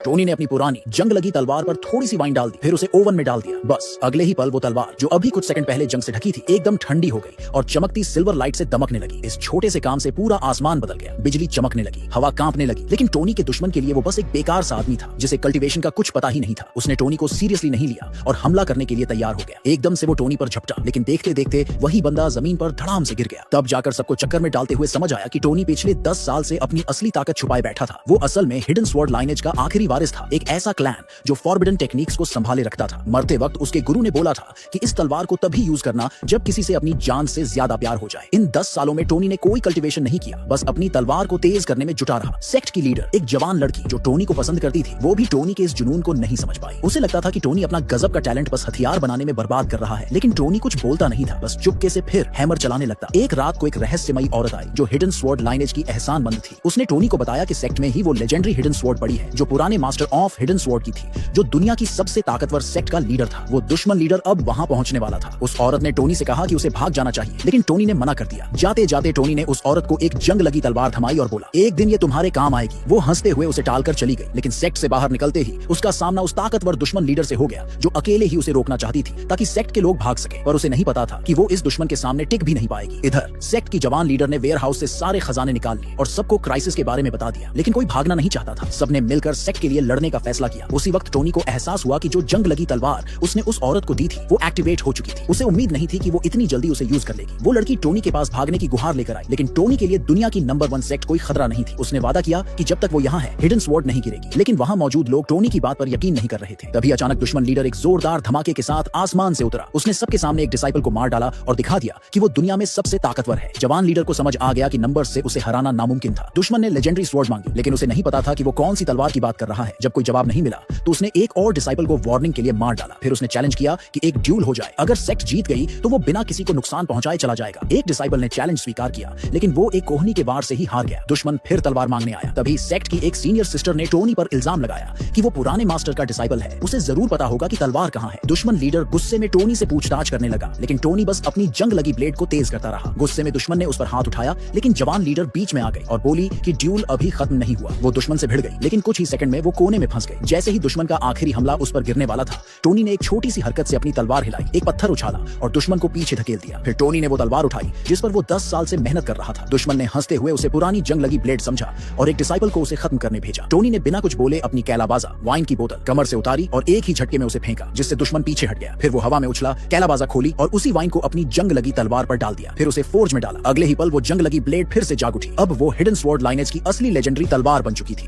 Tony ने अपनी पुरानी जंग लगी तलवार पर थोड़ी सी वाइन डाल दी, फिर उसे ओवन में डाल दिया। बस अगले ही पल वो तलवार जो अभी कुछ सेकंड पहले जंग से ढकी थी एकदम ठंडी हो गई और चमकती सिल्वर लाइट से दमकने लगी। इस छोटे से काम से पूरा आसमान बदल गया, बिजली चमकने लगी, हवा कांपने लगी। लेकिन टोनी के दुश्मन के लिए वो बस एक बेकार सा आदमी था जिसे कल्टीवेशन का कुछ पता ही नहीं था। उसने टोनी को सीरियसली नहीं लिया और हमला करने के लिए तैयार हो गया। एकदम से वो टोनी पर झपटा, लेकिन देखते देखते वही बंदा जमीन पर धड़ाम से गिर गया। तब जाकर सबको चक्कर में डालते हुए समझ आया कि टोनी पिछले 10 साल से अपनी असली ताकत छुपाए बैठा था। वो असल में हिडन स्वॉर्ड लाइनेज का आखिरी वारिस था, एक ऐसा क्लैन जो फॉरबिडन टेक्निक्स को संभाले रखता था। मरते वक्त उसके गुरु ने बोला था कि इस तलवार को तभी यूज करना जब किसी से अपनी जान से ज्यादा प्यार हो जाए। इन 10 सालों में टोनी ने कोई कल्टीवेशन नहीं किया, बस अपनी तलवार को तेज करने में जुटा रहा। सेक्ट की लीडर, एक जवान लड़की जो टोनी को पसंद करती थी, वो भी टोनी के इस जुनून को नहीं समझ पाई। उसे लगता था कि टोनी अपना गजब का टैलेंट बस हथियार बनाने में बर्बाद कर रहा है। लेकिन टोनी कुछ बोलता नहीं था, बस चुपके से फिर हैमर चलाने लगता। एक रात को एक रहस्यमयी औरत आई जो हिडन स्वॉर्ड लाइनेज की एहसानमंद थी। उसने टोनी को बताया कि सेक्ट में ही वो लेजेंडरी हिडन स्वॉर्ड पड़ी है जो पुराने मास्टर ऑफ हिडन स्वॉर्ड की थी, जो दुनिया की सबसे ताकतवर सेक्ट का लीडर था। वो दुश्मन लीडर अब वहां पहुंचने वाला था। उस औरत ने टोनी से कहा कि उसे भाग जाना चाहिए, लेकिन टोनी ने मना कर दिया। जाते जाते टोनी ने उस औरत को एक जंग लगी तलवार थमाई और बोला, एक दिन ये तुम्हारे काम आएगी। वो हंसते हुए उसे टालकर चली गई, लेकिन सेक्ट से बाहर निकलते ही उसका सामना उस ताकतवर दुश्मन लीडर से हो गया जो अकेले ही उसे रोकना चाहती थी ताकि सेक्ट के लोग भाग सके। पर उसे नहीं पता था कि वो इस दुश्मन के सामने टिक भी नहीं पाएगी। इधर सेक्ट की जवान लीडर ने वेयर हाउस से सारे खजाने निकाल लिए और सबको क्राइसिस के बारे में बता दिया, लेकिन कोई भागना नहीं चाहता था। सबने मिलकर सेक्ट के लिए लड़ने का फैसला किया। उसी वक्त टोनी को एहसास हुआ कि जो जंग लगी तलवार उसने उस औरत को दी थी वो एक्टिवेट हो चुकी थी। उसे उम्मीद नहीं थी कि वो इतनी जल्दी उसे यूज कर लेगी। वो लड़की टोनी के पास भागने की गुहार लेकर आई, लेकिन टोनी के लिए दुनिया की नंबर 1 सेक्ट कोई खतरा नहीं थी। उसने वादा किया कि जब तक वो यहाँ है हिडन स्वॉर्ड नहीं गिरेगी, लेकिन वहाँ मौजूद लोग टोनी की बात पर यकीन नहीं कर रहे थे। तभी अचानक दुश्मन लीडर एक जोरदार धमाके के साथ आसमान से उतरा। उसने सबके सामने एक डिसाइपल को मार डाला और दिखा दिया कि वो दुनिया में सबसे ताकतवर है। जवान लीडर को समझ आ गया कि नंबर से उसे हराना नामुमकिन था। दुश्मन ने लेजेंडरी स्वॉर्ड मांगी, लेकिन उसे नहीं पता था कि वो कौन सी तलवार की बात कर रहा है। जब कोई जवाब नहीं मिला तो उसने एक और डिसाइपल को वार्निंग के लिए मार डाला। फिर उसने चैलेंज किया कि एक ड्यूल हो जाए, अगर सेक्ट जीत गई तो वो बिना किसी को नुकसान पहुंचाए चला जाएगा। एक डिसाइपल ने चैलेंज स्वीकार किया, लेकिन वो एक कोहनी के वार से ही हार गया। दुश्मन फिर तलवार मांगने आया। तभी सेक्ट की एक सीनियर सिस्टर ने टोनी पर इल्जाम लगाया कि वो पुराने मास्टर का डिसाइपल है, उसे जरूर पता होगा कि तलवार कहाँ है। दुश्मन लीडर गुस्से में टोनी से पूछताछ करने लगा, लेकिन टोनी बस अपनी जंग लगी ब्लेड को तेज करता रहा। गुस्से में दुश्मन ने उस पर हाथ उठाया, लेकिन जवान लीडर बीच में आ गई और बोली कि ड्यूल अभी खत्म नहीं हुआ। वो दुश्मन से भिड़ गई, लेकिन कुछ ही सेकंड में वो कोने में फंस गई। जैसे ही दुश्मन का आखिरी हमला उस पर गिरने वाला था, टोनी ने एक छोटी सी हरकत से अपनी तलवार हिलाई, एक पत्थर उछाला और दुश्मन को पीछे धकेल दिया। फिर टोनी ने वो तलवार उठाई जिस पर वो 10 साल से मेहनत कर रहा था। दुश्मन ने हंसते हुए उसे पुरानी जंग लगी ब्लेड समझा और एक डिसाइपल को उसे खत्म करने भेजा। टोनी ने बिना कुछ बोले अपनी कैलाबाजा वाइन की बोतल कमर से उतारी और एक ही झटके में उसे फेंका, जिससे दुश्मन पीछे हट गया। फिर वो हवा में उछला, कैलाबाजा खोली और उसी वाइन को अपनी जंग लगी तलवार पर डाल दिया। फिर उसे फोर्ज में डाला। अगले ही पल वो जंग लगी ब्लेड फिर से जाग उठी। अब वो हिडन स्वॉर्ड लाइनेज की असली लेजेंडरी तलवार बन चुकी थी।